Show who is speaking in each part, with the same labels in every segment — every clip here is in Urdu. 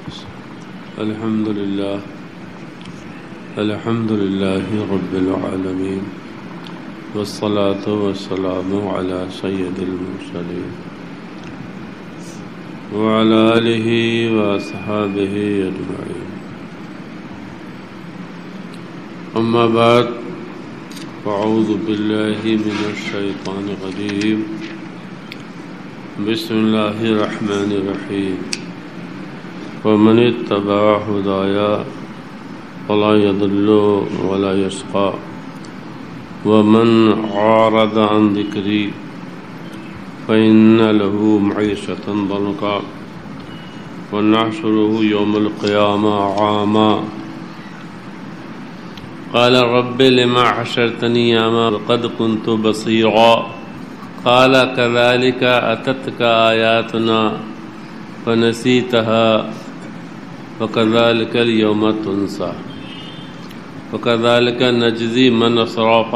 Speaker 1: الحمد لله رب العالمين والصلاة والسلام على سيد المرسلين وعلى آله وأصحابه أجمعين. أما بعد، فأعوذ بالله من الشيطان الرجيم. بسم الله الرحمن الرحيم. ومن اتبع هدايا فلا يضل ولا يشقى ومن أعرض عن ذكري فإن له معيشة ضنكا ونحشره يوم القيامة أعمى قال رب لما حشرتني أعمى وقد كنت بصيرا قال كذلك أتتك آياتنا فنسيتها وكذلك اليوم تنسى وكذلك نجزي من أسرف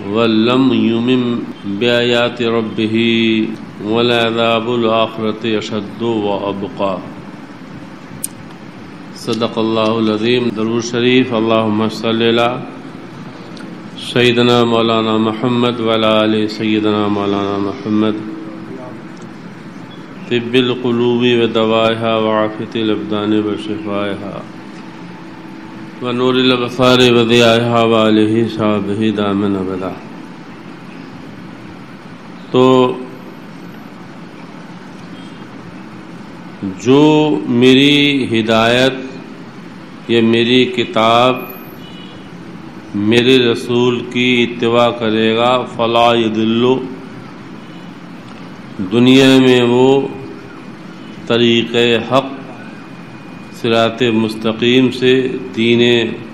Speaker 1: ولم يؤمن بآيات ربه ولعذاب الآخرة أشد وأبقى. صدق الله العظيم. درود شریف. اللهم صل على سيدنا مولانا محمد وعلى آل سيدنا مولانا محمد. طب القلوب ودوائها وعافية الأبدان وشفائها ونور الأبصار وضيائها وآلہ صحابہ دامن ابدا. تو جو میری ہدایت یا میری کتاب میرے رسول کی اتباع کرے گا فلا یضل، دنیا میں وہ طریق حق صراط مستقیم سے دین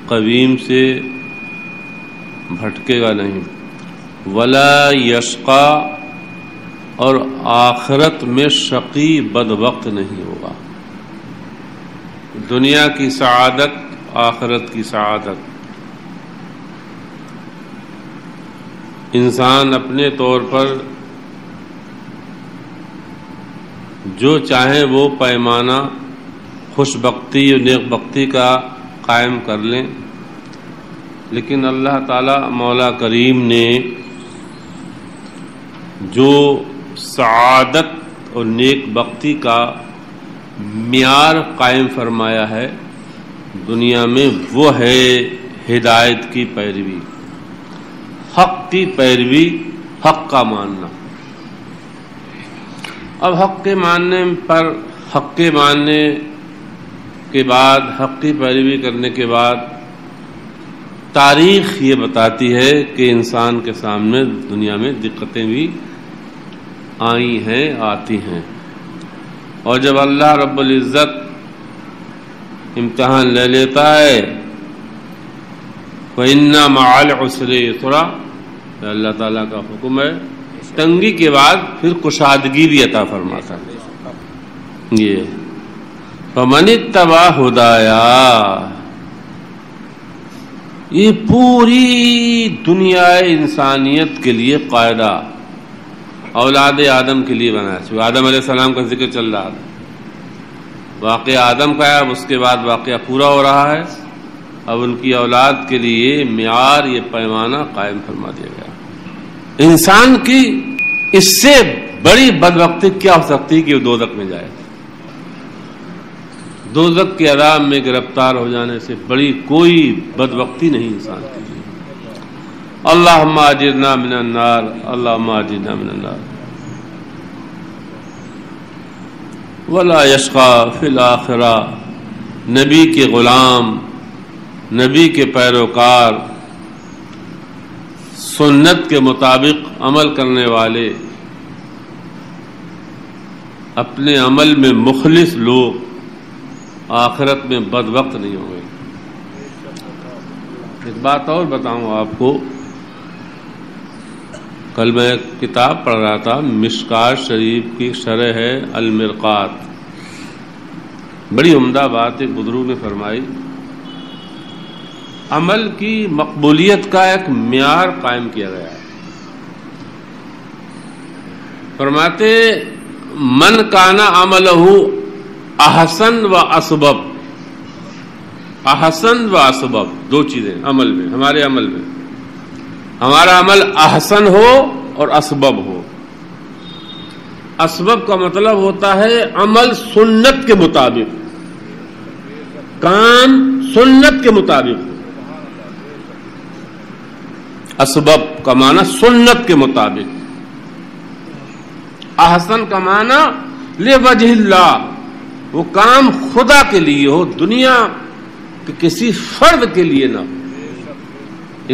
Speaker 1: قویم سے بھٹکے گا نہیں. ولا یشقا، اور آخرت میں شقی بدبخت نہیں ہوگا. دنیا کی سعادت، آخرت کی سعادت انسان اپنے طور پر جو چاہے وہ پیمانہ خوش بختی اور نیک بختی کا قائم کر لیں، لیکن اللہ تعالی مولا کریم نے جو سعادت اور نیک بختی کا معیار قائم فرمایا ہے دنیا میں، وہ ہے ہدایت کی پیروی، حق کی پیروی، حق کا ماننا. اب حق کے ماننے پر، حق کے ماننے کے بعد، حق کی پیروی کرنے کے بعد تاریخ یہ بتاتی ہے کہ انسان کے سامنے دنیا میں دقتیں بھی آئی ہیں، آتی ہیں. اور جب اللہ رب العزت امتحان لے لیتا ہے فَإِنَّ مَعَ الْعُسْرِ يُسْرًا، اللہ تعالیٰ کا حکم ہے، تنگی کے بعد پھر کشادگی بھی عطا فرماتا ہے. یہ فَمَنِ اتَّبَعَ هُدَايَا، یہ پوری دنیا انسانیت کے لیے قاعدہ اولاد آدم کے لیے بنا ہے. آدم علیہ السلام کا ذکر چل رہا تھا، واقعہ آدم کا ہے، اب اس کے بعد واقعہ پورا ہو رہا ہے. اب ان کی اولاد کے لیے معیار، یہ پیمانہ قائم فرما دیا گیا. انسان کی اس سے بڑی بدبختی کیا ہو سکتی کہ وہ دوزخ میں جائے؟ دوزخ کے عذاب میں گرفتار ہو جانے سے بڑی کوئی بدبختی نہیں انسان کے لیے. اللہم اجرنا من النار، اللہم اجرنا من النار. ولا یشقا فی الآخرہ، نبی کے غلام، نبی کے پیروکار، سنت کے مطابق عمل کرنے والے، اپنے عمل میں مخلص لوگ آخرت میں بدبخت نہیں ہوں گے. ایک بات اور بتاؤں آپ کو، کل میں ایک کتاب پڑھ رہا تھا، مشکات شریف کی شرح ہے المرقات. بڑی عمدہ بات ایک بزرگ نے فرمائی، عمل کی مقبولیت کا ایک معیار قائم کیا گیا ہے. فرماتے من کانا عملہ احسن و اسبب، احسن و اسبب دو چیزیں عمل میں، ہمارے عمل میں ہمارا عمل احسن ہو اور اسبب ہو۔ اسبب کا مطلب ہوتا ہے عمل سنت کے مطابق، کام سنت کے مطابق۔ اسبب کا معنی سنت کے مطابق، احسن کا معنی لوجہ اللہ، وہ کام خدا کے لیے ہو، دنیا کے کسی فرد کے لیے نہ ہو۔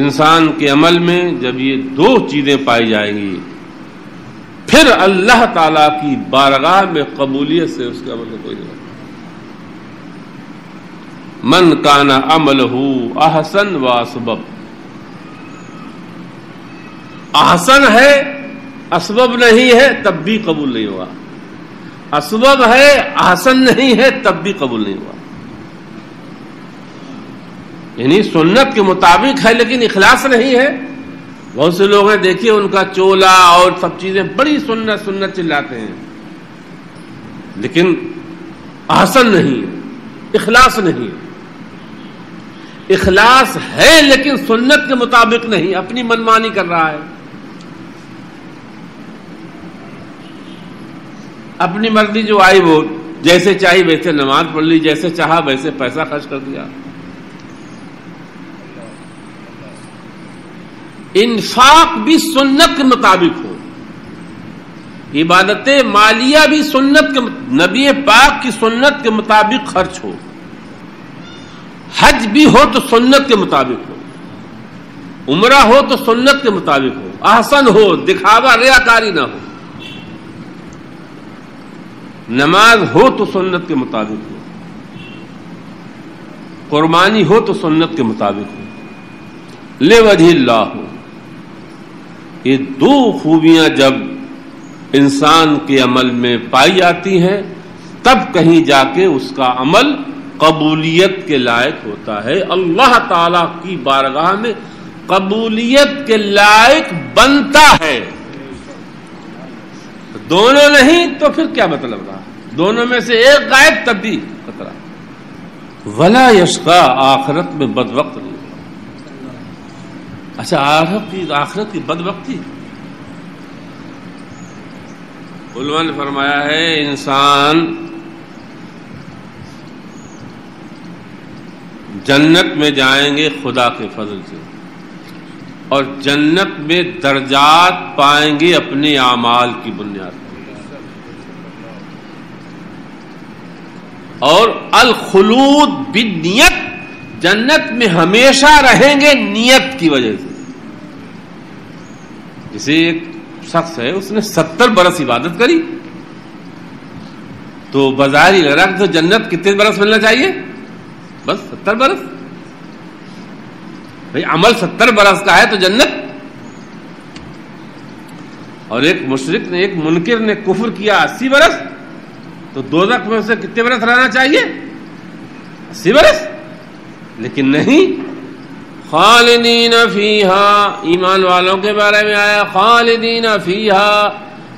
Speaker 1: انسان کے عمل میں جب یہ دو چیزیں پائی جائیں گی پھر اللہ تعالی کی بارگاہ میں قبولیت سے اس کے عمل کو کوئی نہیں۔ من کان عملہ احسن و اسبب، احسن ہے اسبب نہیں ہے تب بھی قبول نہیں ہوا، اسبب ہے احسن نہیں ہے تب بھی قبول نہیں ہوا۔ یعنی سنت کے مطابق ہے لیکن اخلاص نہیں ہے۔ بہت سے لوگ ہیں دیکھیے ان کا چولا اور سب چیزیں بڑی سنت سنت چلاتے ہیں لیکن احسن نہیں ہے، اخلاص نہیں ہے۔ اخلاص ہے لیکن سنت کے مطابق نہیں، اپنی منمانی کر رہا ہے، اپنی مرضی جو آئی وہ جیسے چاہی ویسے نماز پڑھ لی، جیسے چاہا ویسے پیسہ خرچ کر دیا۔ انفاق بھی سنت کے مطابق ہو، عبادت مالیہ بھی سنت کے، نبی پاک کی سنت کے مطابق خرچ ہو، حج بھی ہو تو سنت کے مطابق ہو، عمرہ ہو تو سنت کے مطابق ہو، احسن ہو، دکھاوا ریاکاری نہ ہو، نماز ہو تو سنت کے مطابق ہو، قربانی ہو تو سنت کے مطابق ہو، لوجہ اللہ ہو۔ یہ دو خوبیاں جب انسان کے عمل میں پائی جاتی ہیں تب کہیں جا کے اس کا عمل قبولیت کے لائق ہوتا ہے، اللہ تعالی کی بارگاہ میں قبولیت کے لائق بنتا ہے۔ دونوں نہیں تو پھر کیا مطلب رہا؟ دونوں میں سے ایک غائب تب بھی خطرہ۔ ولا یشقا، آخرت میں بد وقت نہیں۔ اچھا آخرت کی بد وقتی، علماء نے فرمایا ہے انسان جنت میں جائیں گے خدا کے فضل سے، اور جنت میں درجات پائیں گے اپنے اعمال کی بنیاد پر، اور الخلود بالنیت، جنت میں ہمیشہ رہیں گے نیت کی وجہ سے۔ جیسے ایک شخص ہے اس نے 70 برس عبادت کری تو بظاہر ہی لگ رہا کہ جنت کتنے برس ملنا چاہیے؟ بس 70 برس۔ بھائی عمل 70 برس کا ہے تو جنت۔ اور ایک مشرک نے، ایک منکر نے کفر کیا 80 برس تو دوزخ میں اسے کتنے برس رہنا چاہیے؟ 80 برس۔ لیکن نہیں، خالدین فیہا، ایمان والوں کے بارے میں آیا خالدین فیہا،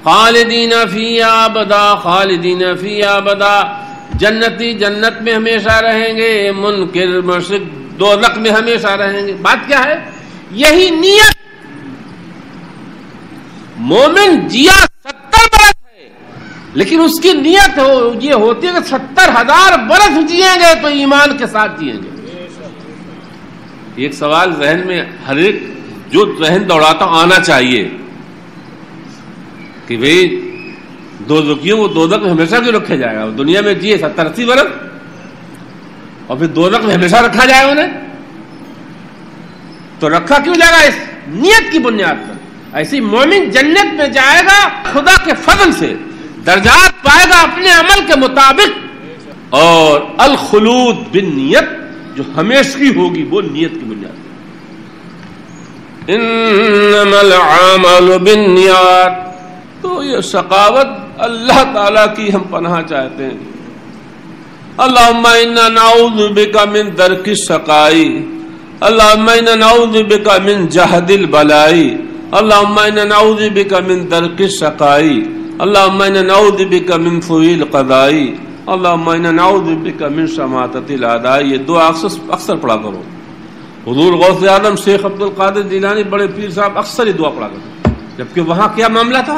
Speaker 1: خالدین فیہا ابدا، خالدین فیہا ابدا، جنتی جنت میں ہمیشہ رہیں گے، منکر مشرک دوزخ میں ہمیشہ رہیں گے۔ بات کیا ہے؟ یہی نیت۔ مومن جیا 70 برس ہے لیکن اس کی نیت یہ ہوتی ہے کہ 70,000 برس جئیں گے تو ایمان کے ساتھ جئیں گے۔ ایک سوال ذہن میں ہر ایک جو ذہن دوڑاتا آنا چاہیے کہ بھئی دوزخیوں کو دوزخ میں ہمیشہ کیوں رکھا جائے گا؟ دنیا میں جیے 70-80 برس اور پھر دوزخ میں ہمیشہ رکھا جائے انہیں، تو رکھا کیوں جائے گا؟ اس نیت کی بنیاد پر۔ ایسی مومن جنت میں جائے گا خدا کے فضل سے، درجات پائے گا اپنے عمل کے مطابق، اور الخلود بالنیت، جو ہمیشگی ہوگی وہ نیت کی بنیاد پر۔ انما العمل بالنیات، تو یہ شقاوت اللہ تعالی کی ہم پناہ چاہتے ہیں۔ اللہم انا نعوذ بک من درک الشقائی، اللہم انا نعوذ بک من جہد البلائی، اللہم انا نعوذ بک من درک الشقائی، اللہم انا نعوذ بک من سوء القضائی، اللہم انا نعوذ بک من شماتۃ الاعداء، یہ دعا اکثر پڑھا کرو. حضور غوث اعظم شیخ عبد القادر جیلانی بڑے پیر صاحب اکثر یہ دعا پڑھا کرتے، جبکہ وہاں کیا معاملہ تھا؟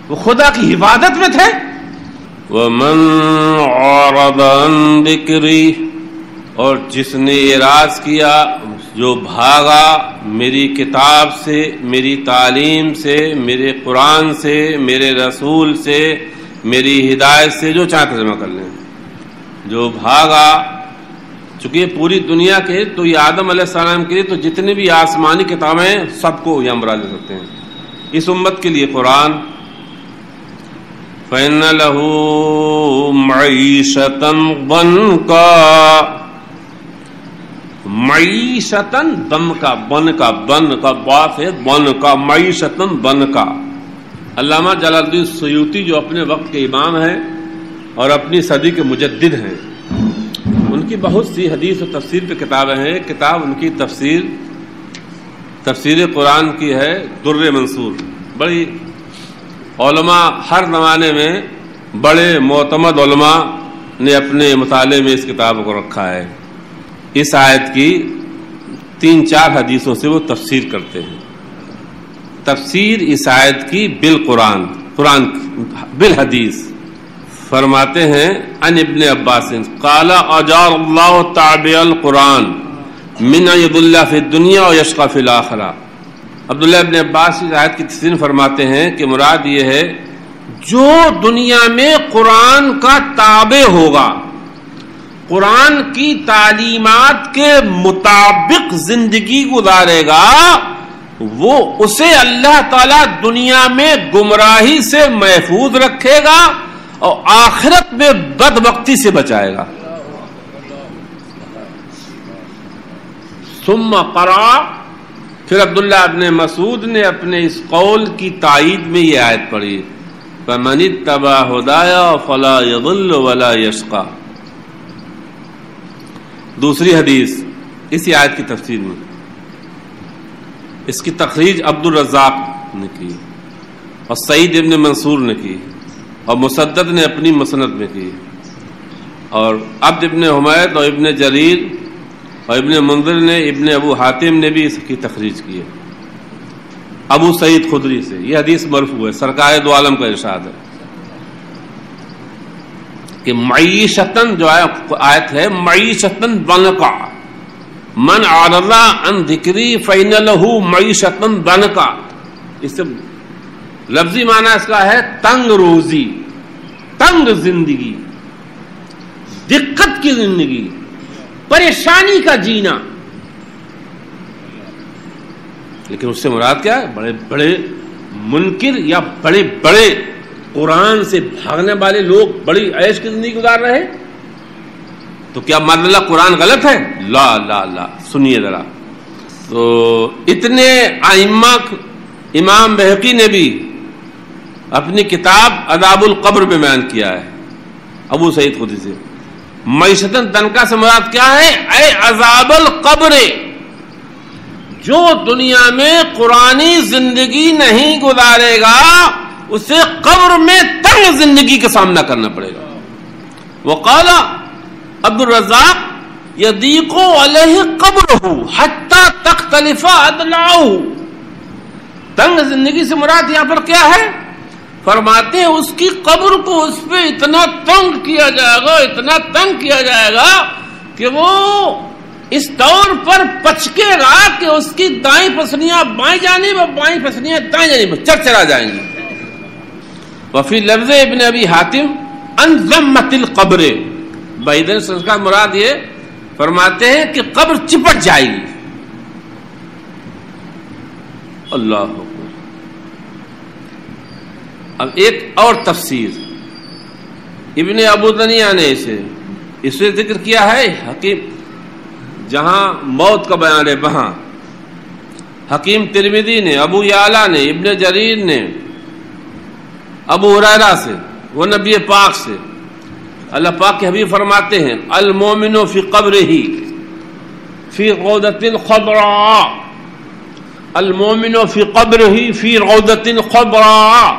Speaker 1: وہ خدا کی حفاظت میں تھے. ومن اعرض عن ذکری، اور جس نے اعراض کیا، جو بھاگا میری کتاب سے، میری تعلیم سے، میرے قرآن سے، میرے رسول سے، میری ہدایت سے، جو چاہے ترجمہ کر لیں، جو بھاگا. چونکہ یہ پوری دنیا کے، تو یہ آدم علیہ السلام کے لیے تو جتنے بھی آسمانی کتابیں ہیں سب کو یہ مراد لے سکتے ہیں. اس امت کے لیے قرآن. فَإِنَّ لَهُ مَعِيشَةً ضَنْكَا، معیشتاً دم کا، بن کا، بن کا باف ہے، بن کا، معیشتاً بن کا. علامہ جلال الدین سیوطی جو اپنے وقت کے امام ہیں اور اپنی صدی کے مجدد ہیں، ان کی بہت سی حدیث و تفسیر پہ کتابیں ہیں. کتاب ان کی تفسیر قرآن کی ہے در منصور. بڑی علماء ہر زمانے میں بڑے معتمد علماء نے اپنے مطالعے میں اس کتاب کو رکھا ہے. اس آیت کی 3-4 حدیثوں سے وہ تفسیر کرتے ہیں. تفسیر اس آیت کی بالقرآن، قرآن بالحدیث. فرماتے ہیں عن ابن عباس قال اجار اللہ تابع القرآن من عید اللہ فی الدنیا و یشقى فی الآخرہ. عبداللہ ابن عباس اس آیت کی تفسیر فرماتے ہیں کہ مراد یہ ہے جو دنیا میں قرآن کا تابع ہوگا، قرآن کی تعلیمات کے مطابق زندگی گزارے گا، وہ اسے اللہ تعالیٰ دنیا میں گمراہی سے محفوظ رکھے گا اور آخرت میں بدبختی سے بچائے گا. ثم قرأ، پھر عبداللہ ابن مسعود نے اپنے اس قول کی تائید میں یہ آیت پڑھی فَمَنِ اتَّبَعَ هُدَايَ فَلَا يَضِلُّ وَلَا يَشْقَى. دوسری حدیث اسی آیت کی تفسیر میں، اس کی تخریج عبد الرزاق نے کی اور سعید ابن منصور نے کی اور مسدد نے اپنی مسند میں کی اور عبد ابن حمید اور ابن جریر اور ابن منذر نے، ابن ابو حاتم نے بھی اس کی تخریج کی ہے ابو سعید خدری سے. یہ حدیث مرفوع ہے، سرکار دو عالم کا ارشاد ہے کہ معیشتاً جو آیت ہے معیشتاً ضنکا، من اعرض عن ذکری فإن له معیشتاً ضنکا. اس سے لفظی معنی اس کا ہے تنگ روزی، تنگ زندگی، دقت کی زندگی، پریشانی کا جینا. لیکن اس سے مراد کیا ہے؟ بڑے بڑے منکر یا بڑے بڑے قرآن سے بھاگنے والے لوگ بڑی عیش کی زندگی گزار رہے ہیں. تو کیا مان اللہ قرآن غلط ہے؟ لا لا لا، سنیے ذرا. تو اتنے ائمہ، امام بہقی نے بھی اپنی کتاب عذاب القبر میں بیان کیا ہے ابو سعید خدری سے. معیشتاً تنکا سے مراد کیا ہے؟ اے عذاب القبر، جو دنیا میں قرآنی زندگی نہیں گزارے گا اسے قبر میں تنگ زندگی کا سامنا کرنا پڑے گا. وقال عبد الرزاق یضیق علیہ قبرہ حتی تختلف اضلاعہ. تنگ زندگی سے مراد یہاں پر کیا ہے؟ فرماتے ہیں اس کی قبر کو اس پہ اتنا تنگ کیا جائے گا، اتنا تنگ کیا جائے گا کہ وہ اس طور پر پچکے گا کہ اس کی دائیں پسلیاں بائیں جانب اور بائیں پسلیاں دائیں جانب چرچرا جائیں گی. وفی لفظ ابن ابی حاتم ان ضمت القبر، بعیدن سنسکار مراد یہ فرماتے ہیں کہ قبر چپٹ جائے گی. اللہ اکبر. اب ایک اور تفسیر ابن ابو دنیا نے اسے ذکر کیا ہے. حکیم جہاں موت کا بیان ہے وہاں حکیم ترمذی نے، ابو یعلا نے، ابن جریر نے ابو ہریرہ سے، وہ نبی پاک سے. اللہ پاک کے حبیب فرماتے ہیں المومن فی قبرہ فی غودۃ خضراء، المومن فی قبرہ فی غودۃ خضراء.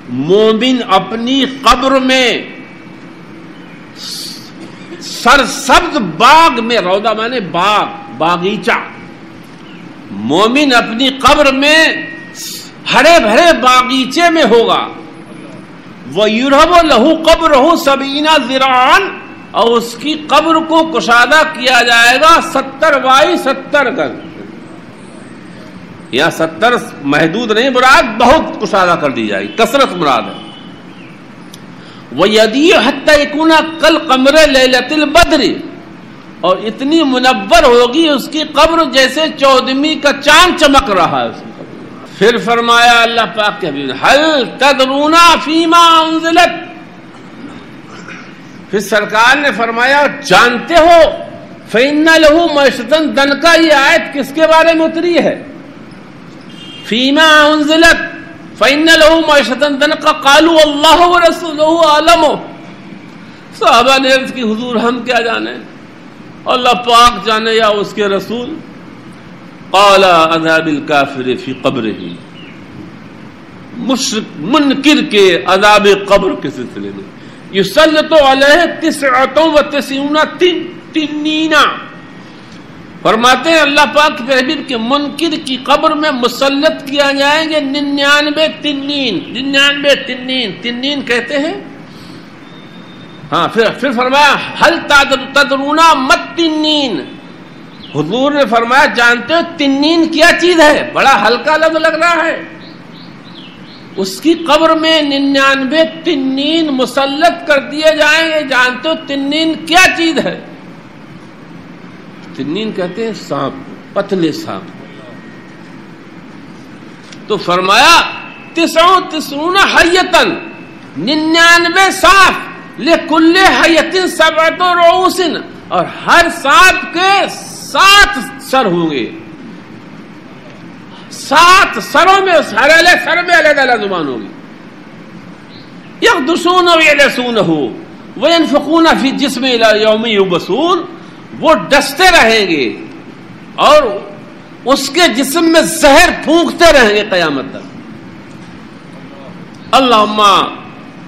Speaker 1: مومن اپنی قبر میں سرسبز باغ میں، روضہ مانے باغ، باغیچہ، مومن اپنی قبر میں ہرے بھرے باغیچے میں ہوگا. وَيُرْهَبُ لَهُ قَبْرُهُ 70 ذِرَاعًا، اور اس کی قبر کو کشادہ کیا جائے گا 70 بائی 70 گز. یا 70 محدود نہیں مراد، بہت کشادہ کر دی جائے گی، کثرت مراد ہے. وَيَدِيهُ حَتَّى يَكُونَ كَالْقَمَرِ لَيْلَةِ الْبَدْرِ، اور اتنی منور ہوگی اس کی قبر جیسے 14ویں کا چاند چمک رہا ہے اس کی قبر. پھر فرمایا اللہ پاک کے حبیب هَلْ تَدْرُونَ فِيمَا أُنزِلَتْ، پھر سرکار نے فرمایا جانتے ہو فَإِنَّ لَهُ مَعِيشَةً ضَنْكَ، یہ آیت کس کے بارے میں اتری ہے؟ فِيمَا أُنزِلَتْ فَإِنَّ لَهُ مَعِيشَةً ضَنْكَ قَالُوا وَاللَّهُ وَرَسُولُهُ أَعْلَمُ. صحابہ نے عرض کی حضور ہم کیا جانے، اللہ پاک جانے یا اس کے رسول. قال عذاب الکافر فی قبرہ، مشرک منکر کے عذاب قبر کے سلسلے میں. یسلط علیہ 99 تنین، فرماتے ہیں اللہ پاک کے حبیب کے منکر کی قبر میں مسلط کیا جائیں گے 99 تنین. 99 تنین، تنین کہتے ہیں ہاں. پھر فرمایا ہل تدرون مت تنین، حضور نے فرمایا جانتے ہو تنین کیا چیز ہے؟ بڑا ہلکا لفظ لگ رہا ہے. اس کی قبر میں 99 تنین مسلط کر دیے جائیں گے. جانتے ہو تنین کیا چیز ہے؟ تنین کہتے ہیں سانپ، پتلے سانپ. تو فرمایا 99 حیتن، 99 سانپ، لکل حیت 7 رؤوس، اور ہر سانپ کے 7 سر ہوں گے. 7 سروں میں، ہر سر میں علیحدہ علیحدہ زبان ہوگی. یخدسون ویلسونہ وینفقون فی الجسم الی یوم یبعثون، وہ ڈستے رہیں گے اور اس کے جسم میں زہر پھونکتے رہیں گے قیامت تک. اللہم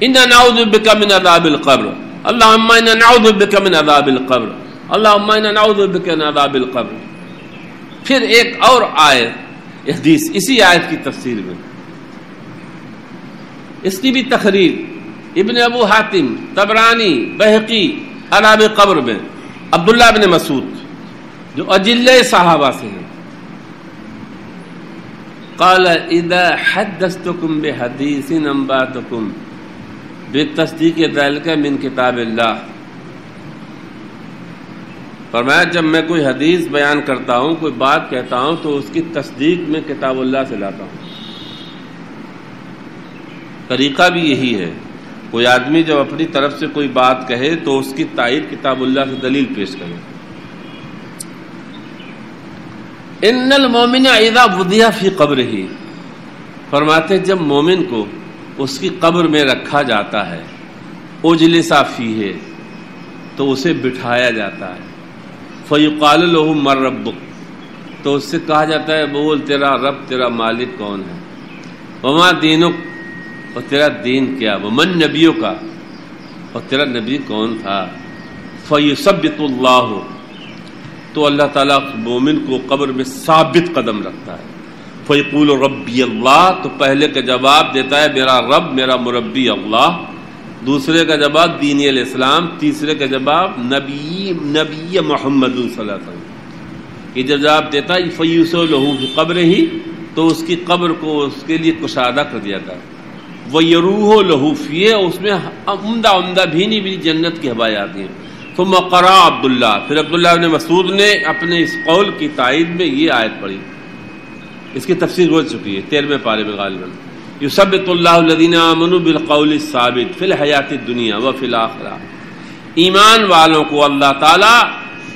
Speaker 1: انا نعوذ بک من عذاب القبر، اللہم انا نعوذ بک من عذاب القبر، اللہم انا نعوذ بک من عذاب القبر. پھر ایک اور آیت حدیث اسی آیت کی تفسیر میں، اس کی بھی تخریر ابن ابو حاتم، طبرانی، بہقی عذاب قبر میں عبداللہ بن مسعود جو اجلے صحابہ سے ہیں، قال اذا حدثتكم بحديث انبأتكم بتصدیق ذلك من کتاب اللہ. فرمایا جب میں کوئی حدیث بیان کرتا ہوں، کوئی بات کہتا ہوں، تو اس کی تصدیق میں کتاب اللہ سے لاتا ہوں. طریقہ بھی یہی ہے، کوئی آدمی جب اپنی طرف سے کوئی بات کہے تو اس کی تائید کتاب اللہ سے دلیل پیش کرے. ان المؤمن اذا وضع فی قبرہ، فرماتے جب مومن کو اس کی قبر میں رکھا جاتا ہے، اجلس فیہ، تو اسے بٹھایا جاتا ہے. فیقال له من ربک، تو اس سے کہا جاتا ہے بول تیرا رب، تیرا مالک کون ہے. وما دینک، اور تیرا دین کیا. ومن نبیک، اور تیرا نبی کون تھا. فیثبت اللہ، تو اللہ تعالیٰ مومن کو قبر میں ثابت قدم رکھتا ہے. فیقول ربی اللہ، تو پہلے کا جواب دیتا ہے میرا رب، میرا مربی اللہ. دوسرے کا جواب دین الاسلام. تیسرے کا جواب نبی محمد صلی اللہ علیہ وسلم. یہ جواب دیتا ہے فیوسو لہو فی قبرہ، تو اس کی قبر کو اس کے لیے کشادہ کر دیا تھا. ویروح لہو فیہ، اس میں عمدہ عمدہ بھینی بھینی جنت کی ہوائیں آتی ہیں. ثم قرأ عبداللہ، پھر عبداللہ بن مسعود نے اپنے اس قول کی تائید میں یہ آیت پڑھی. اس کی تفسیر ہو چکی ہے 13ویں پارے میں غالباً. یثبت اللہ الذین آمنوا بالقول الثابت فی الحیات الدنیا وفی الآخرہ. ایمان والوں کو اللہ تعالیٰ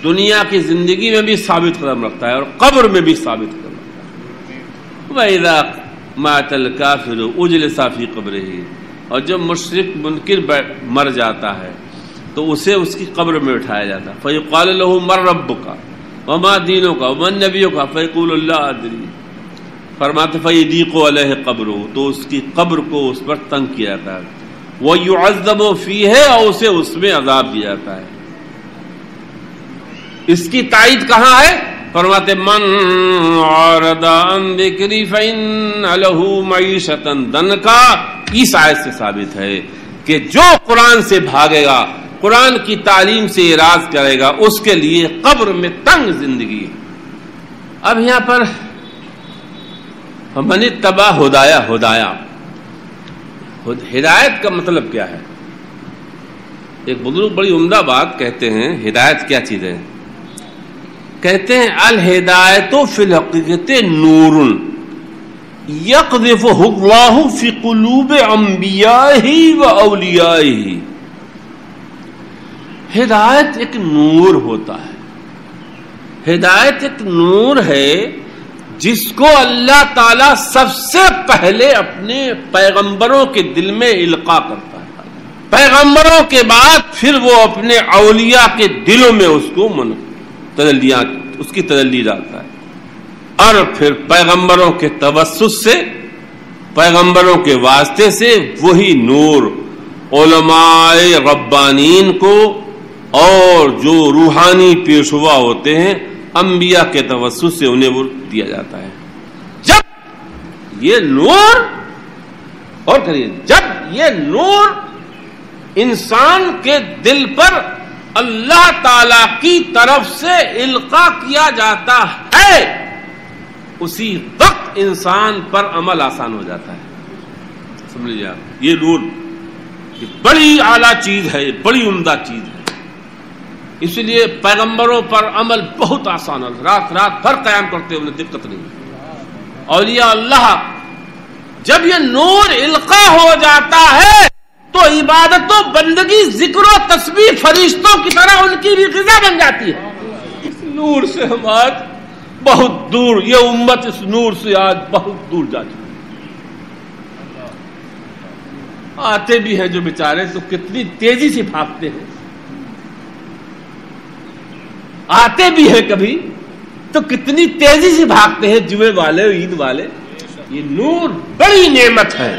Speaker 1: دنیا کی زندگی میں بھی ثابت قدم رکھتا ہے اور قبر میں بھی ثابت قدم رکھتا ہے. وَإِذَا مَاتَ الْكَافِرُ أُجْلِسَ فِي قَبْرِهِ، اور جب مشرک منکر مر جاتا ہے تو اسے اس کی قبر میں اٹھایا جاتا ہے. فَيُقَالُ لَهُ مَن رَبُّكَ وَمَا دِينُكَ وَمَن نَبِيُّكَ فَيَقُولُ اللَّهُ أَدْرِي. فرماتے فَيَضِيقُ عَلَيْهِ قَبْرُهُ، تو اس کی قبر کو اس پر تنگ کیا جاتا ہے. وَيُعَذَّبُ فِيهِ، اور اسے اس میں عذاب دیا جاتا ہے. اس کی تائید کہاں ہے؟ فرماتے من عارض عن ذکری فإن له معیشۃ ضنکا. اس آیت سے ثابت ہے کہ جو قرآن سے بھاگے گا، قرآن کی تعلیم سے اعراض کرے گا، اس کے لیے قبر میں تنگ زندگی ہے. اب یہاں پر من اتبع ہدایا، ہدایت کا مطلب کیا ہے؟ ایک بزرگ بڑی عمدہ بات کہتے ہیں، ہدایت کیا چیز ہے؟ کہتے ہیں الہدایت فی الحقیقت نور یقذفہ اللہ فی قلوب انبیائہ و اولیائہ. ہدایت ایک نور ہوتا ہے، ہدایت ایک نور ہے جس کو اللہ تعالی سب سے پہلے اپنے پیغمبروں کے دل میں القاء کرتا ہے، پیغمبروں کے بعد پھر وہ اپنے اولیاء کے دلوں میں اس کو اس کی تجلی ڈالتا ہے، اور پھر پیغمبروں کے توسط سے، پیغمبروں کے واسطے سے وہی نور علماء ربانین کو اور جو روحانی پیشوا ہوتے ہیں انبیاء کے توسط سے انہیں وہ دیا جاتا ہے. جب یہ نور، اور کریے، جب یہ نور انسان کے دل پر اللہ تعالی کی طرف سے القاء کیا جاتا ہے، اسی وقت انسان پر عمل آسان ہو جاتا ہے. سمجھ لیجیے آپ، یہ نور بڑی اعلیٰ چیز ہے، بڑی عمدہ چیز ہے. اس لیے پیغمبروں پر عمل بہت آسان ہے، رات بھر قیام کرتے انہیں دقت نہیں. اولیاء اللہ جب یہ نور القاء ہو جاتا ہے تو عبادت و بندگی، ذکر و تسبیح فرشتوں کی طرح ان کی بھی غذا بن جاتی ہے. اس نور سے ہم آج بہت دور، یہ امت اس نور سے آج بہت دور جا چکی. آتے بھی ہیں جو بیچارے تو کتنی تیزی سے بھاگتے ہیں، آتے بھی ہیں کبھی تو کتنی تیزی سے بھاگتے ہیں، جمعے والے، عید والے. یہ نور بڑی نعمت ہے.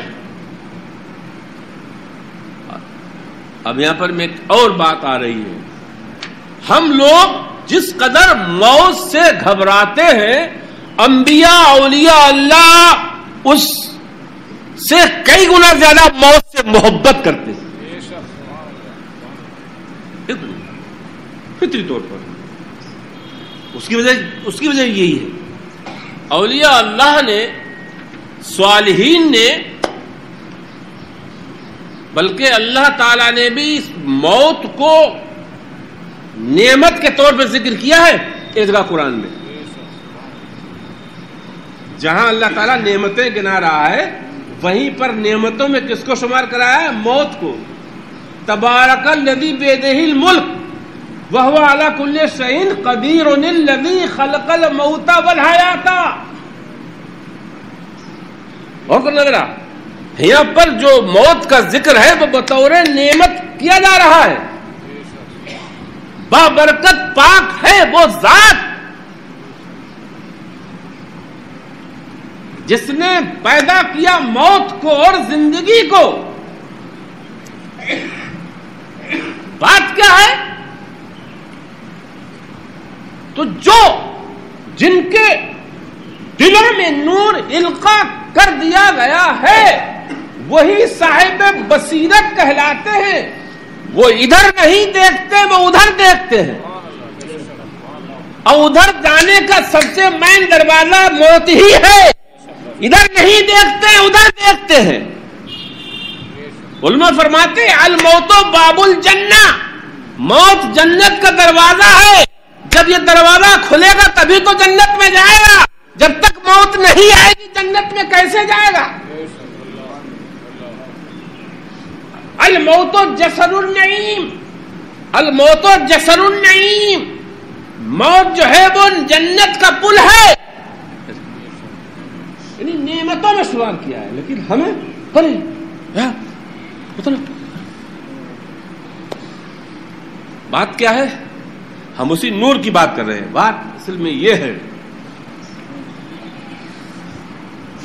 Speaker 1: اب یہاں پر میں ایک اور بات آ رہی ہے، ہم لوگ جس قدر موت سے گھبراتے ہیں، انبیاء اولیاء اللہ اس سے کئی گنا زیادہ موت سے محبت کرتے ہیں فطری طور پر. اس کی وجہ یہی ہے، اولیاء اللہ نے، صالحین نے، بلکہ اللہ تعالیٰ نے بھی اس موت کو نعمت کے طور پر ذکر کیا ہے ایک جگہ قرآن میں. جہاں اللہ تعالیٰ نعمتیں گنا رہا ہے وہیں پر نعمتوں میں کس کو شمار کرایا ہے؟ موت کو. تبارک الذی بیدہ الملک وہو علی کل شیء قدیر الذی خلق الموت والحیات. اور کو نظر آ یہاں پر جو موت کا ذکر ہے وہ بطور نعمت کیا جا رہا ہے. بابرکت پاک ہے وہ ذات جس نے پیدا کیا موت کو اور زندگی کو. بات کیا ہے؟ تو جن کے دلوں میں نور القاء کر دیا گیا ہے وہی صاحب بصیرت کہلاتے ہیں. وہ ادھر نہیں دیکھتے، وہ ادھر دیکھتے ہیں، اور ادھر جانے کا سب سے مین دروازہ موت ہی ہے. ادھر نہیں دیکھتے، ادھر دیکھتے ہیں. علماء فرماتے الموت باب الجنہ، موت جنت کا دروازہ ہے. جب یہ دروازہ کھلے گا تبھی تو جنت میں جائے گا. جب تک موت نہیں آئے گی جنت میں کیسے جائے گا؟ الموت جسر النعیم، الموت جسر النعیم، موت جو ہے وہ جنت کا پل ہے. یعنی نعمتوں میں شمار کیا ہے، لیکن ہمیں بات کیا ہے؟ ہم اسی نور کی بات کر رہے ہیں. بات اصل میں یہ ہے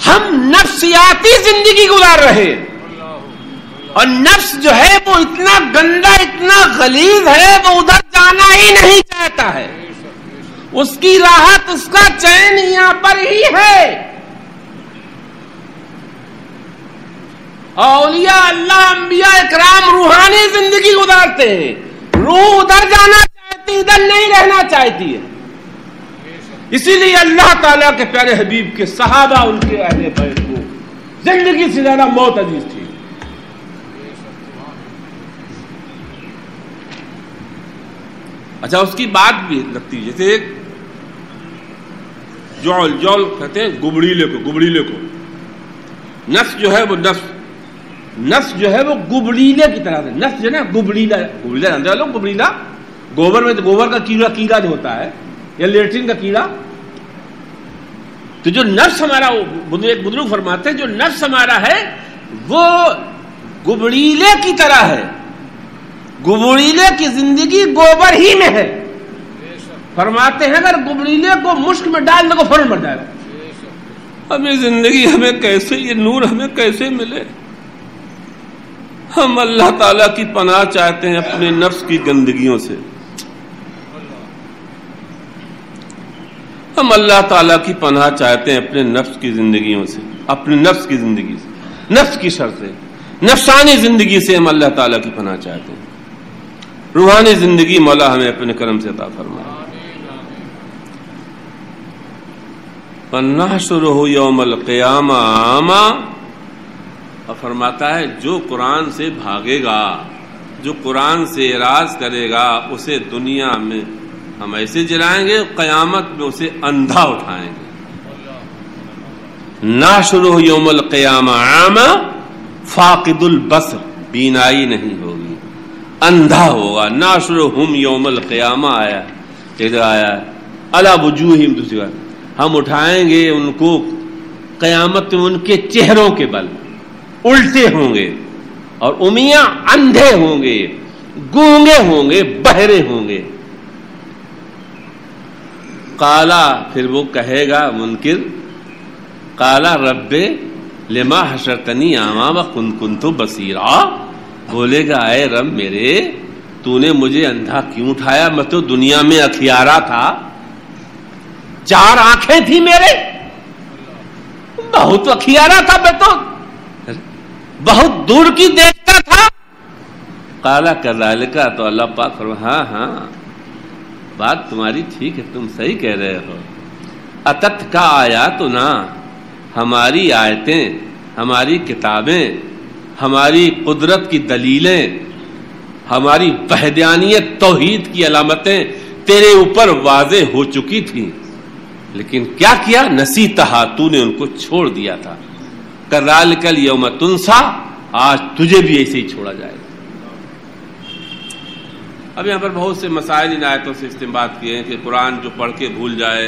Speaker 1: ہم نفسیاتی زندگی گزار رہے ہیں، اور نفس جو ہے وہ اتنا گندا، اتنا غلیظ ہے، وہ ادھر جانا ہی نہیں چاہتا ہے. اس کی راحت، اس کا چین یہاں پر ہی ہے. اولیاء اللہ، انبیاء اکرام روحانی زندگی گزارتے ہیں. روح ادھر جانا چاہتی، ادھر نہیں رہنا چاہتی ہے. اسی لیے اللہ تعالیٰ کے پیارے حبیب کے صحابہ، ان کے اہل بیت کو زندگی سے زیادہ موت عزیز تھی. اچھا، اس کی بات بھی لگتی ہے، جیسے جول کہتے ہیں گبڑیلے کو نفس جو ہے وہ نفس جو ہے وہ گبڑیلے کی طرح سے، نفس جو ہے نا گبڑیلا جانتے ہو لوگ، گبڑیلا گوبر کا کیڑا جو ہوتا ہے یا لیٹرین کا کیڑا. تو جو نفس ہمارا، ایک بزرگ فرماتے ہیں جو نفس ہمارا ہے وہ گبڑیلے کی طرح ہے. گبڑیلے کی زندگی گوبر ہی میں ہے. فرماتے ہیں اگر گبڑیلے کو مشک میں ڈال دے تو فوراً مر جائے گا. ہمیں زندگی، ہمیں کیسے یہ نور ہمیں کیسے ملے؟ ہم اللہ تعالیٰ کی پناہ چاہتے ہیں اپنے نفس کی گندگیوں سے. ہم اللہ تعالیٰ کی پناہ چاہتے ہیں اپنے نفس کی زندگیوں سے، اپنے نفس کی زندگی سے، نفس کی شر سے، نفسانی زندگی سے ہم اللہ تعالیٰ کی پناہ چاہتے ہیں. روحانی زندگی مولا ہمیں اپنے کرم سے عطا فرمائے. وَنَحْشُرُهُ يَوْمَ الْقِيَامَةِ أَعْمَىٰ. اور فرماتا ہے جو قرآن سے بھاگے گا، جو قرآن سے اعراض کرے گا، اسے دنیا میں ہم ایسے جلائیں گے، قیامت میں اسے اندھا اٹھائیں گے. نَحْشُرُهُ يَوْمَ الْقِيَامَةِ أَعْمَىٰ فاقد البصر، بینائی نہیں ہوگی، اندھا ہوگا. نَحْشُرُهُمْ يَوْمَ الْقِيَامَةِ آیا، ادھر آیا عَلَىٰ وُجُوهِهِمْ، دوسری بات ہم اٹھائیں گے ان کو قیامت میں ان کے چہروں کے بل، الٹے ہوں گے، اور امیاں اندھے ہوں گے، گونگے ہوں گے، بہرے ہوں گے. قالا، پھر وہ کہے گا منکر، قالا رب لما حشرتنی اعمیٰ وقد کنت بصیرا. بولے گا اے رب میرے، تو نے مجھے اندھا کیوں اٹھایا؟ میں تو دنیا میں اکھیارا تھا، 4 آنکھیں تھی میرے، بہت اکھیارا تھا، میں تو بہت دور کی دیکھتا تھا. قالا کذالک، تو اللہ پاک فرمایا ہاں بات تمہاری ٹھیک ہے، تم صحیح کہہ رہے ہو. اتت کا آیاتنا، ہماری آیتیں، ہماری کتابیں، ہماری قدرت کی دلیلیں، ہماری وحدانیت توحید کی علامتیں تیرے اوپر واضح ہو چکی تھیں، لیکن کیا کیا؟ نسیتہا، تو نے ان کو چھوڑ دیا تھا. کذالک الیوم تنسیٰ، آج تجھے بھی ایسے ہی چھوڑا جائے گا. اب یہاں پر بہت سے مسائل ان آیتوں سے استنباط کیے ہیں کہ قرآن جو پڑھ کے بھول جائے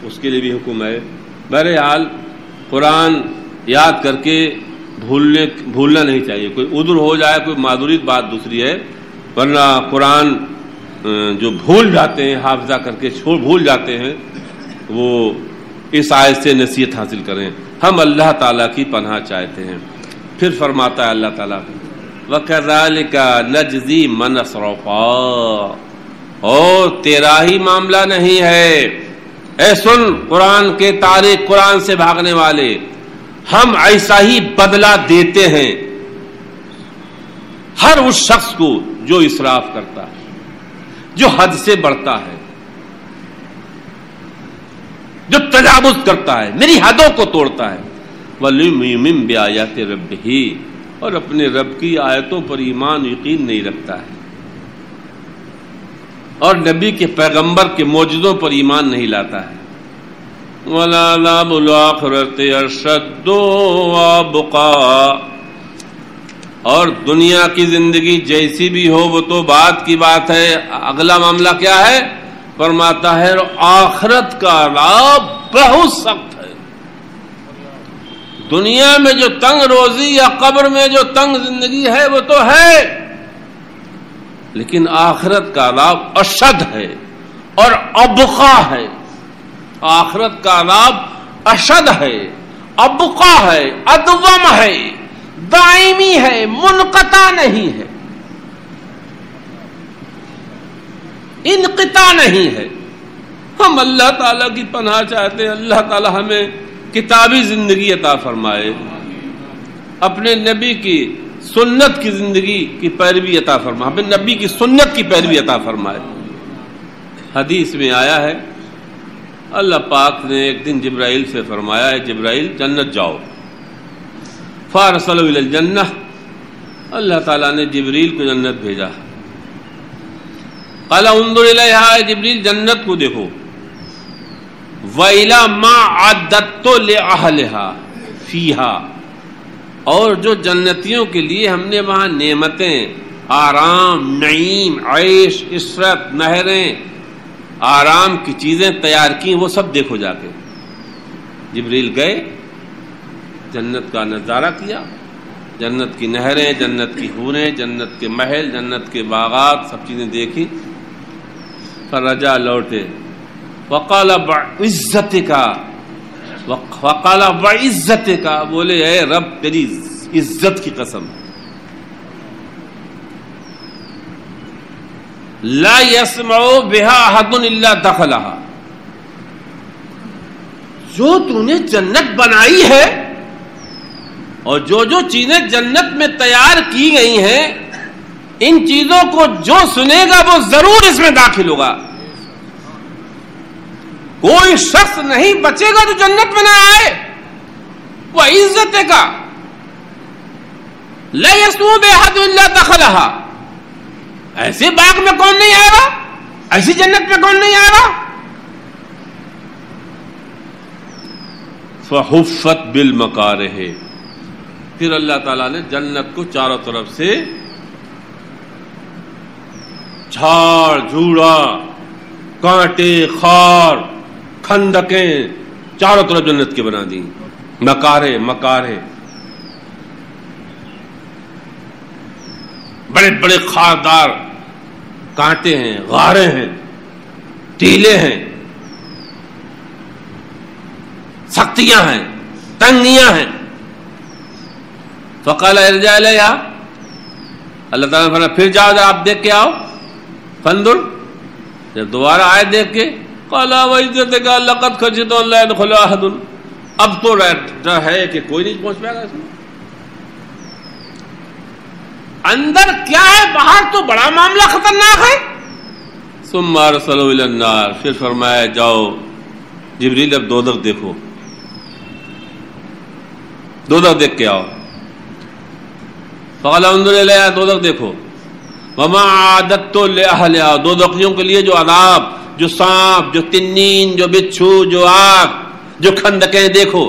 Speaker 1: اس کے لیے بھی حکم ہے. بہرحال قرآن یاد کر کے بھولنا نہیں چاہیے. کوئی عذر ہو جائے، کوئی معذوری، بات دوسری ہے، ورنہ قرآن جو بھول جاتے ہیں، حافظہ کر کے بھول جاتے ہیں، وہ اس آیت سے نصیحت حاصل کریں. ہم اللہ تعالیٰ کی پناہ چاہتے ہیں. پھر فرماتا ہے اللہ تعالیٰ وَكَذَلِكَ نَجْزِي مَنْ أَسْرَفَا، اور تیرا ہی معاملہ نہیں ہے. اے سن قرآن کے تاریخ، قرآن سے بھاگنے والے، ہم ایسا ہی بدلہ دیتے ہیں ہر اس شخص کو جو اسراف کرتا ہے، جو حد سے بڑھتا ہے، جو تجاوز کرتا ہے، میری حدوں کو توڑتا ہے. وَلْيُؤْمِنْ بِآيَاتِ رَبِّهِ، اور اپنے رب کی آیتوں پر ایمان یقین نہیں رکھتا ہے، اور نبی کے پیغمبر کے معجزوں پر ایمان نہیں لاتا ہے. وَلَعَذَابُ الْآخِرَةِ أَشَدُّ وَأَبْقَىٰ، اور دنیا کی زندگی جیسی بھی ہو وہ تو بات کی بات ہے. اگلا معاملہ کیا ہے؟ فرماتا ہے آخرت کا عذاب بہت سخت ہے. دنیا میں جو تنگ روزی یا قبر میں جو تنگ زندگی ہے وہ تو ہے، لیکن آخرت کا عذاب اشد ہے اور ابقا ہے. آخرت کا عذاب اشد ہے، ابقا ہے، ادوم ہے، دائمی ہے، منقطع نہیں ہے، انقطاع نہیں ہے. ہم اللہ تعالیٰ کی پناہ چاہتے ہیں، اللہ تعالیٰ ہمیں کتابی زندگی عطا فرمائے، اپنے نبی کی سنت کی زندگی کی پیروی عطا فرمائے، اپنے نبی کی سنت کی پیروی عطا فرمائے۔ حدیث میں آیا ہے اللہ پاک نے ایک دن جبرائیل سے فرمایا ہے جبرائیل جنت جاؤ، فارسلوا الی الجنہ، اللہ تعالیٰ نے جبریل کو جنت بھیجا، قال انظر الیہا، جبریل جنت کو دیکھو، وَإِلَى مَا عَدَّدتُ لِأَهْلِهَا فِيهَا، اور جو جنتیوں کے لیے ہم نے وہاں نعمتیں، آرام، نعیم، عیش، عشرت، نہریں، آرام کی چیزیں تیار کی، وہ سب دیکھو جا کے۔ جبریل گئے، جنت کا نظارہ کیا، جنت کی نہریں، جنت کی حوریں، جنت کے محل، جنت کے باغات، سب چیزیں دیکھی، فرجع لوٹے، وقال بعزتک، وقال بعزتک، بولے اے رب تیری عزت کی قسم، لا يسمع بها احد الا دخلها، جو تو نے جنت بنائی ہے اور جو جو چیزیں جنت میں تیار کی گئی ہیں، ان چیزوں کو جو سنے گا وہ ضرور اس میں داخل ہوگا، کوئی شخص نہیں بچے گا جو جنت میں نہ آئے، وہ عزت کا، لا يسمع بأحد الا دخلها، ایسے باغ میں کون نہیں آئے گا، ایسی جنت میں کون نہیں آئے گا؟ فحفت بالمکارہ، پھر اللہ تعالیٰ نے جنت کو چاروں طرف سے جھاڑ جھوڑا، کانٹے، خار، کھندقیں چاروں طرف جنت کے بنا دی، مکارے مکارے، بڑے بڑے خاردار کانٹے ہیں، غاریں ہیں، ٹیلے ہیں، سختیاں ہیں، تنگیاں ہیں۔ فقال ارجع الیہا، اللہ تعالیٰ نے فرمایا پھر جاؤ ذرا آپ دیکھ کے آؤ، فانظر، جب دوبارہ آئے دیکھ کے، قال وعزتک لقد خشیت ان لا يدخل احد، اب تو ڈر ہے کہ کوئی نہیں پہنچ پائے گا اس میں، اندر کیا ہے باہر تو بڑا معاملہ خطرناک ہے۔ ثم ارسلوا الی النار، پھر فرمایا جاؤ جبریل اب دوزخ دیکھو، دوزخ دیکھ کے آؤ، فقال انظر الیہا، دوزخ دیکھو، وما اعددت لاہلہا، دوزخیوں کے لیے جو عذاب، جو سانپ، جو تنین، جو بچھو، جو آگ، جو کھندقیں دیکھو،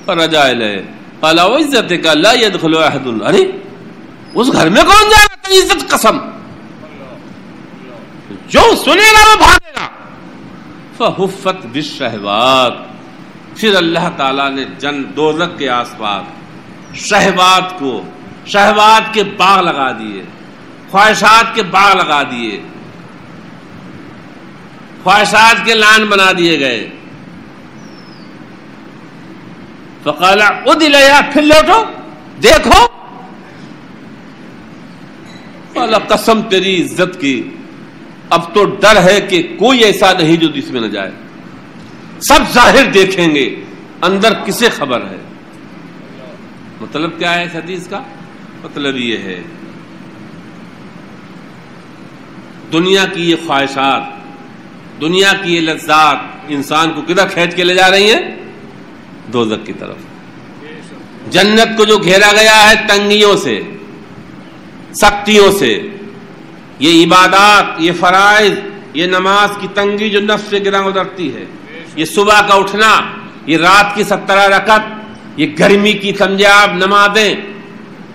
Speaker 1: فرجع الیہ قال وعزتک لا يدخل احد، ارے اس گھر میں کون جائے گا، تیری عزت قسم، جو سنے گا وہ بھاگے گا۔ فحفت بالشہوات، پھر اللہ تعالیٰ نے دوزخ کے آس پاس شہوات کو، شہوات کے باغ لگا دیے، خواہشات کے باغ لگا دیے، خواہشات کے لان بنا دیے گئے۔ فقال عد الیہا، پھر لوٹو دیکھو، قسم تیری عزت کی، اب تو ڈر ہے کہ کوئی ایسا نہیں جو اس میں نہ جائے، سب ظاہر دیکھیں گے، اندر کسے خبر ہے۔ مطلب کیا ہے اس حدیث کا؟ مطلب یہ ہے دنیا کی یہ خواہشات، دنیا کی یہ لذات انسان کو کدھر کھینچ کے لے جا رہی ہیں؟ دوزخ کی طرف۔ جنت کو جو گھیرا گیا ہے تنگیوں سے، سختیوں سے، یہ عبادات، یہ فرائض، یہ نماز کی تنگی جو نفس سے گراں گزرتی ہے، یہ صبح کا اٹھنا، یہ رات کی 17 رکعت، یہ گرمی کی سمجھے آپ نمازیں،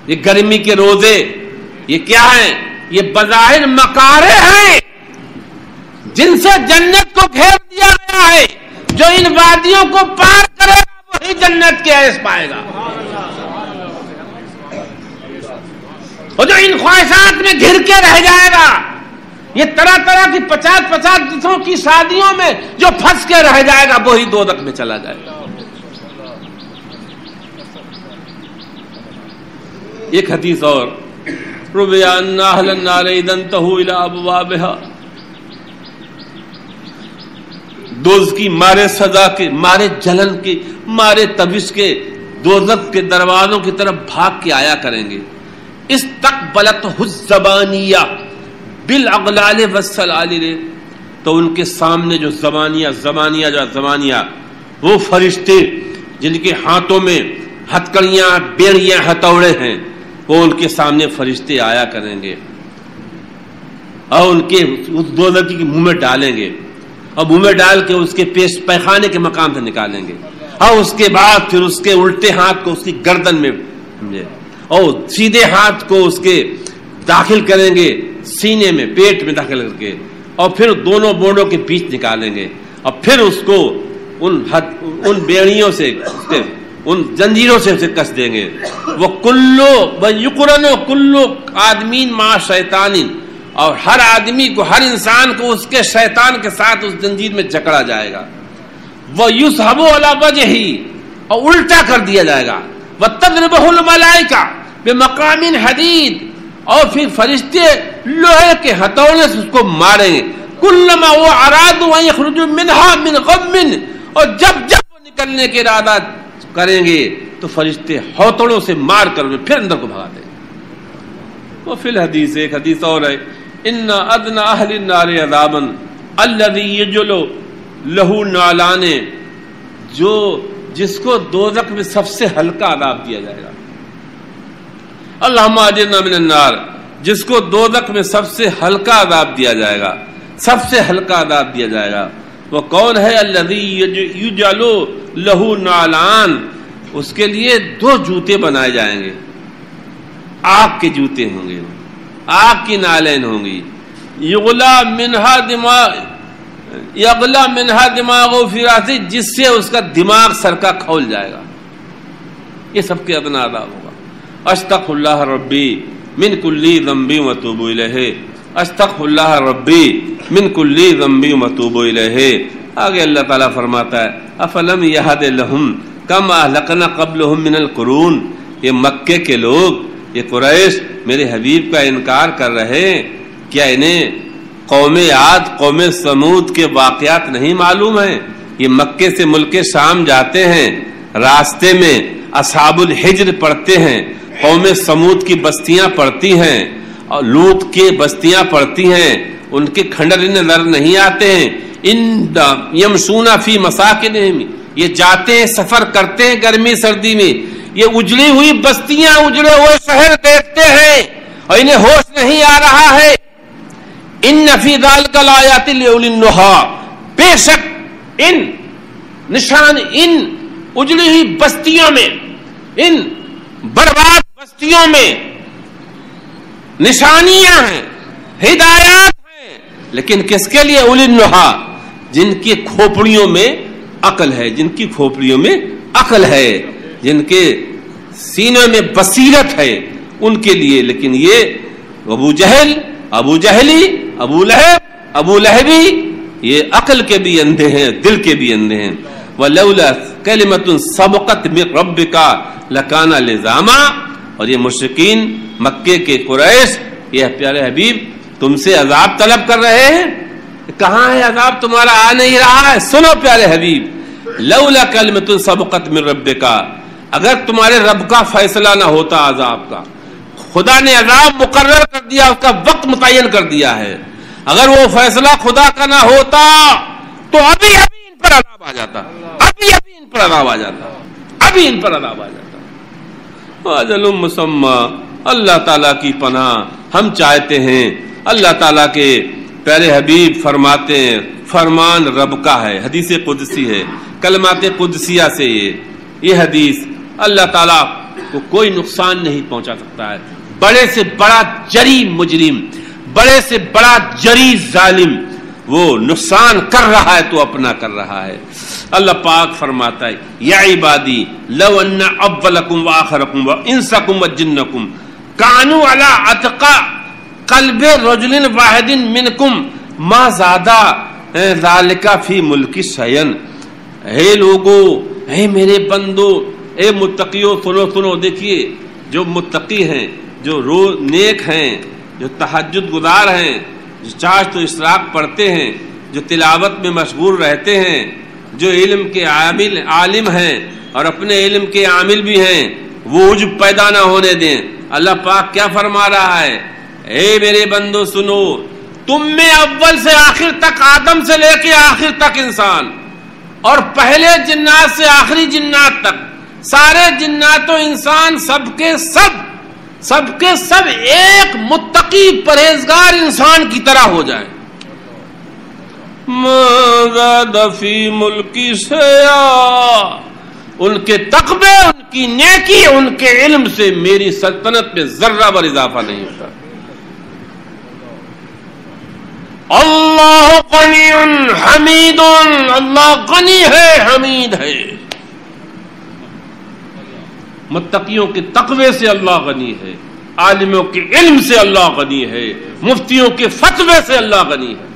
Speaker 1: یہ گرمی کے روزے، یہ کیا ہیں؟ یہ بظاہر مکارے ہیں جن سے جنت کو گھیر دیا گیا ہے، جو ان وادیوں کو پار کرے گا وہی جنت کے عیش پائے گا، اور جو ان خواہشات میں گھر کے رہ جائے گا، یہ طرح طرح کی 50 دسوں کی شادیوں میں جو پھنس کے رہ جائے گا وہی دوزخ میں چلا جائے گا۔ ایک حدیث اور، روی ان اہل النار اذا انتهوا الى ابوابها، دوزخ کی مارے سزا کے، مارے جلن کے، مارے تبش کے دوزخ کے دروازوں کی طرف بھاگ کے آیا کریں گے. استقبلتہ الزبانیہ بالاغلال والسلاسل، تو ان کے سامنے جو زبانیہ وہ فرشتے جن کے ہاتھوں میں ہتکڑیاں، بیڑیاں، ہتھوڑے ہیں، وہ ان کے سامنے فرشتے آیا کریں گے اور ان کے اس دوزخی کے منہ میں ڈالیں گے اور منہ میں ڈال کے اس کے پیخانے کے مقام سے نکالیں گے اور اس کے بعد پھر اس کے الٹے ہاتھ کو اس کی گردن میں اور سیدھے ہاتھ کو اس کے داخل کریں گے سینے میں، پیٹ میں داخل کر کے، اور پھر دونوں بونڈوں کے بیچ نکالیں گے اور پھر اس کو ان بیڑیوں سے، ان زنجیروں سے اسے کس دیں گے. وہ کلو آدمین مع شیطان، اور ہر آدمی کو، ہر انسان کو اس کے شیطان کے ساتھ اس زنجیر میں جکڑا جائے گا. وہ یسحب علی وجہہ، اور الٹا کر دیا جائے گا. وتضربہ الملائکہ بمقام حدید، اور پھر فرشتے لوہے کے ہتھوڑے سے اس کو ماریں گے. کلما وہ ارادوا ان یخرجوا منہا من غم، اور جب وہ نکلنے کے ارادہ کریں گے تو فرشتے ہتھوڑوں سے مار کر پھر اندر کو بھگاتے ہیں. وہ فی الحدیث، ایک حدیث اور ہے، ان ادنى اہل النار عذابا الذي يجل له نعلان، جو جس کو دوزخ میں سب سے ہلکا عذاب دیا جائے گا. اللہم اجرنا من النار، جس کو دوزخ میں سب سے ہلکا عذاب دیا جائے گا، سب سے ہلکا عذاب دیا جائے گا. وہ کون ہے؟ الذی یجعل لہ نعلان، اس کے لیے 2 جوتے بنائے جائیں گے، آگ کے جوتے ہوں گے، آگ کی نالین ہوں گی. یغلا منہا دماغ فی راسہ، جس سے اس کا دماغ سر کا کھول جائے گا. یہ سب کے ادنا عذاب ہوگا. استغفر اللہ ربی من کل ذنب واتوب الیہ، استغفر اللہ ربی من کل ذنب واتوب الیہ. آگے اللہ تعالیٰ فرماتا ہے افلم یہد لہم کم اہلکنا قبلہم من القرون، یہ مکے کے لوگ، یہ قریش میرے حبیب کا انکار کر رہے ہیں، کیا انہیں قوم عاد، قوم سمود کے واقعات نہیں معلوم ہیں؟ یہ مکے سے ملک شام جاتے ہیں، راستے میں اصحاب الحجر پڑھتے ہیں، قوم سمود کی بستیاں پڑتی ہیں اور لوط کی بستیاں پڑتی ہیں، ان کے کھنڈر انہیں نظر نہیں آتے ہیں. ان یمشون فی مساکنہم، یہ جاتے ہیں، سفر کرتے ہیں گرمی سردی میں، یہ اجڑی ہوئی بستیاں، اجڑے ہوئے شہر دیکھتے ہیں اور انہیں ہوش نہیں آ رہا ہے. ان فی ذلک لآیات لأولی النہی، بے شک ان نشان، ان اجڑی ہوئی بستیوں میں، ان برباد بستیوں میں نشانیاں ہیں، ہدایات ہیں، لیکن کس کے لیے؟ اولی النہی، جن کی کھوپڑیوں میں عقل ہے، جن کی کھوپڑیوں میں عقل ہے، جن کے سینوں میں بصیرت ہے، ان کے لیے. لیکن یہ ابو جہل، ابو جہلی، ابو لہبی، یہ عقل کے بھی اندھے ہیں، دل کے بھی اندھے ہیں. وَلَوْلَا كَلِمَةٌ سَبَقَتْ مِنْ رَبِّكَ لَكَانَ لِزَامًا، اور یہ مشرکین مکے کے قریش، یہ پیارے حبیب تم سے عذاب طلب کر رہے ہیں، کہاں ہے عذاب؟ تمہارا آ نہیں رہا ہے. سنو پیارے حبیب، لولا کلمۃ سبقت من ربک، اگر تمہارے رب کا فیصلہ نہ ہوتا عذاب کا، خدا نے عذاب مقرر کر دیا، اس کا وقت متعین کر دیا ہے، اگر وہ فیصلہ خدا کا نہ ہوتا تو ابھی ان پر عذاب آ جاتا، ابھی ان پر عذاب آ جاتا، ابھی ان پر عذاب آ جاتا. اجل مسمى، اللہ تعالیٰ کی پناہ ہم چاہتے ہیں. اللہ تعالیٰ کے پیارے حبیب فرماتے ہیں فرمان رب کا ہے، حدیث قدسی ہے، کلمات قدسیہ سے یہ حدیث، اللہ تعالیٰ کو کوئی نقصان نہیں پہنچا سکتا ہے. بڑے سے بڑا جری مجرم، بڑے سے بڑا جری ظالم وہ نقصان کر رہا ہے تو اپنا کر رہا ہے. اللہ پاک فرماتا ہے یا عبادی لو ان اولکم واخرکم وانسکم وجنکم کانوا علی اتقى قلب رجل واحد منکم ما زادہ ذالک فی ملکی شیئا. اے لوگو، اے میرے بندو، اے متقیو، سنو، دیکھیے جو متقی ہیں، جو نیک ہیں، جو تہجد گزار ہیں، جو چاش تو اشراق پڑھتے ہیں، جو تلاوت میں مشغول رہتے ہیں، جو علم کے عالم ہیں اور اپنے علم کے عامل بھی ہیں، وہ عجب پیدا نہ ہونے دیں۔ اللہ پاک کیا فرما رہا ہے؟ اے میرے بندو سنو، تم میں اول سے آخر تک، آدم سے لے کے آخر تک انسان، اور پہلے جنات سے آخری جنات تک، سارے جنات و انسان سب کے سب ایک متقی پرہیزگار انسان کی طرح ہو جائیں۔ مَازَادَ فِي مُلْكِ شَيْئًا، ان کے تقوی، ان کی نیکی، ان کے علم سے میری سلطنت میں ذرہ بر اضافہ نہیں ہوتا۔ اللہ غنی حمید، اللہ غنی ہے، حمید ہے۔ متقیوں کے تقوی سے اللہ غنی ہے، عالموں کے علم سے اللہ غنی ہے، مفتیوں کے فتوے سے اللہ غنی ہے۔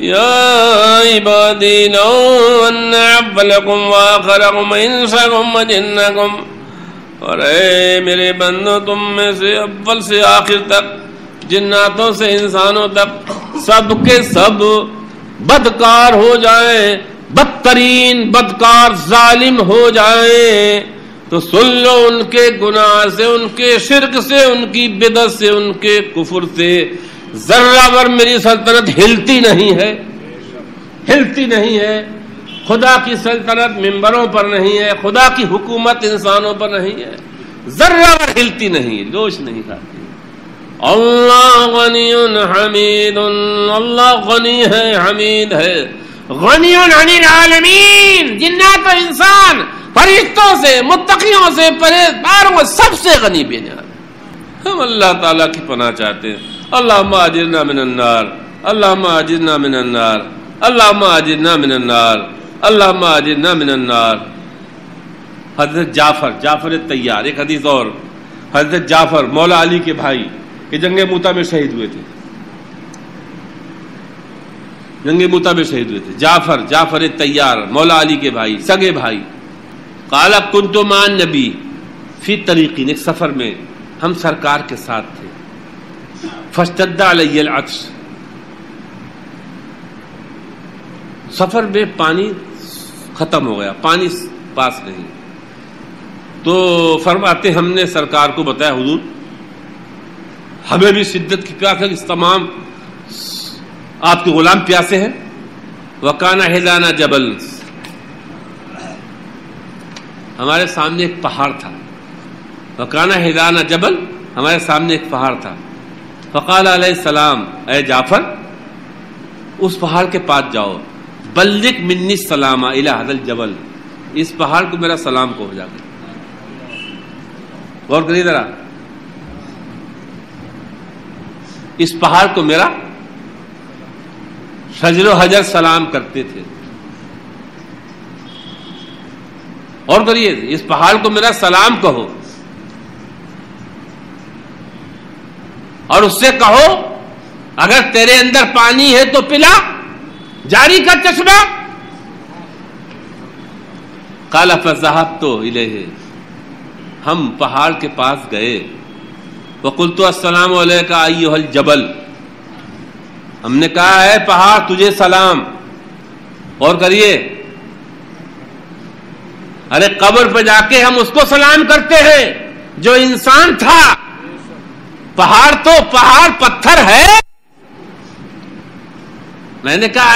Speaker 1: یا عبادی لو ان اولکم واخرکم انسکم وجنکم، اور اے میرے بندو، تم میں سے اول سے آخر تک، جناتوں سے انسانوں تک، سب کے سب بدکار ہو جائیں، بدترین بدکار ظالم ہو جائیں، تو سن لو ان کے گناہ سے، ان کے شرک سے، ان کی بدعت سے، ان کے کفر سے ذرہ بھر میری سلطنت ہلتی نہیں ہے، ہلتی نہیں ہے۔ خدا کی سلطنت ممبروں پر نہیں ہے، خدا کی حکومت انسانوں پر نہیں ہے، ذرہ بھر ہلتی نہیں، لوچ نہیں کھاتی۔ اللہ غنی حمید، اللہ غنی ہے، حمید ہے۔ غنی عن العالمین، جنات و انسان، فرشتوں سے، متقیوں سے، پرہیزگاروں، سب سے غنی بے نیاز۔ ہم اللہ تعالیٰ کی پناہ چاہتے ہیں۔ اللہم اجرنا من النار، اللہم اجرنا من النار، اللہم اجرنا من النار، اللہم اجرنا من النار۔ حضرت جعفر طیار، ایک حدیث اور، حضرت جعفر مولا علی کے بھائی، کہ جنگ موتا میں شہید ہوئے تھے، جنگ موتا میں شہید ہوئے تھے۔ جعفر طیار مولا علی کے بھائی، سگے بھائی۔ قال کنت مع النبی فی طریقین، ایک سفر میں ہم سرکار کے ساتھ تھے۔ فاشتد علی العطش، سفر میں پانی ختم ہو گیا، پانی پاس نہیں، تو فرماتے ہم نے سرکار کو بتایا، حضور ہمیں بھی شدت کی پیاس ہے، اس تمام آپ کے غلام پیاسے ہیں۔ وکانہ حیدانہ جبل، ہمارے سامنے ایک پہاڑ تھا۔ وکانہ حیدانہ جبل، ہمارے سامنے ایک پہاڑ تھا۔ فقال علیہ السلام، اے جعفر اس پہاڑ کے پاس جاؤ، بلغ منی السلام الی ھذا الجبل، اس پہاڑ کو میرا سلام کہو جا کے۔ غور کریے ذرا، اس پہاڑ کو میرا، شجر و حجر سلام کرتے تھے، اور کریے اس پہاڑ کو میرا سلام کہو، اور اس سے کہو اگر تیرے اندر پانی ہے تو پلا، جاری کا چشمہ۔ قال فذهبت الیہ، ہم پہاڑ کے پاس گئے۔ وقلت السلام علیک ایھا الجبل، ہم نے کہا ہے پہاڑ تجھے سلام، اور کریے، ارے قبر پہ جا کے ہم اس کو سلام کرتے ہیں جو انسان تھا، پہاڑ تو پہاڑ پتھر ہے۔ میں نے کہا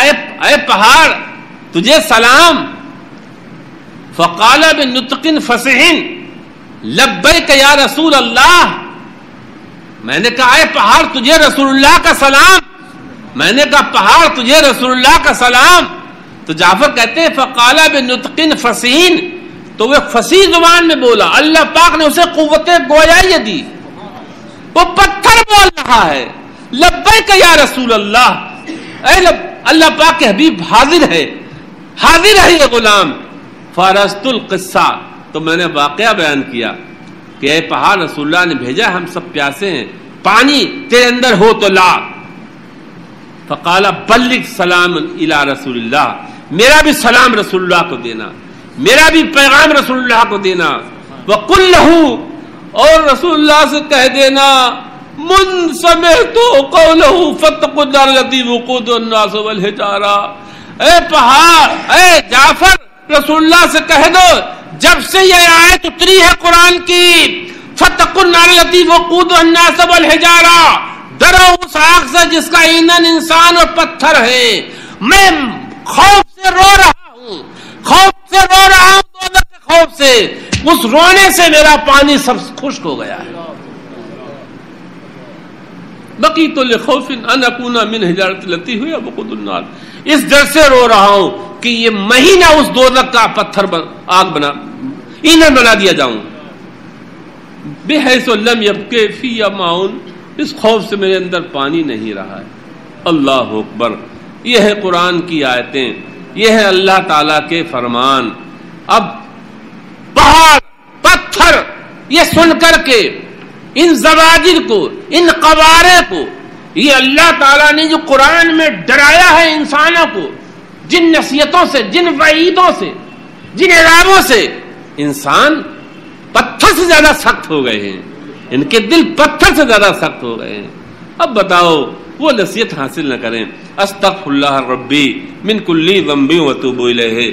Speaker 1: اے پہاڑ تجھے سلام۔ فقال بنطق فصیح لبیک یا رسول اللہ، میں نے کہا اے پہاڑ تجھے رسول اللہ کا سلام، میں نے کہا پہاڑ تجھے رسول اللہ کا سلام۔ تو جعفر کہتے ہیں فقال بنطق فصیح، تو وہ فصیح زبان میں بولا، اللہ پاک نے اسے قوت گویائی دی، وہ پتھر بول رہا ہے لبیک یا رسول اللہ، اے اللہ پاک کے حبیب حاضر ہے یہ غلام۔ فارست القصہ، تو میں نے واقعہ بیان کیا کہ اے پہاڑ رسول اللہ نے بھیجا، ہم سب پیاسے ہیں، پانی تیرے اندر ہو تو لا۔ فقال بلغ سلام الی رسول اللہ، میرا بھی سلام رسول اللہ کو دینا، میرا بھی پیغام رسول اللہ کو دینا۔ وقل لہ، اور رسول اللہ سے کہہ دینا من سمعت قوله فاتقوا النار التي وقودها الناس والحجارہ. اے پہاڑ، اے جعفر، رسول اللہ سے کہہ دو جب سے یہ آیت اتری ہے قرآن کی، فاتقوا النار التي وقودها الناس والحجارہ، ڈرو اس آگ سے جس کا ایندھن انسان اور پتھر ہے. میں خوف سے رو رہا ہوں، خوف سے رو رہا ہوں، دوزخ کے خوف سے. اس رونے سے میرا پانی سب خشک ہو گیا ہے. بقیت لخوف ان اکون من حجارۃ التي هي وقود النار. اس ڈر سے رو رہا ہوں کہ یہ مہینہ اس دوزخ کا پتھر آگ بنا ایندھن بنا دیا جاؤں. بحیث لم یبقى فی ماء، اس خوف سے میرے اندر پانی نہیں رہا ہے. اللہ اکبر. یہ ہے قرآن کی آیتیں، یہ ہے اللہ تعالی کے فرمان. اب پہاڑ پتھر یہ سن کر کے ان زواجر کو، ان قوارع کو، یہ اللہ تعالیٰ نے جو قرآن میں ڈرایا ہے انسانوں کو، جن نصیحتوں سے، جن وعیدوں سے، جن عذابوں سے، انسان پتھر سے زیادہ سخت ہو گئے ہیں. ان کے دل پتھر سے زیادہ سخت ہو گئے ہیں. اب بتاؤ وہ نصیحت حاصل نہ کریں. استغفر اللہ ربی من کل ذنب واتوب الیہ.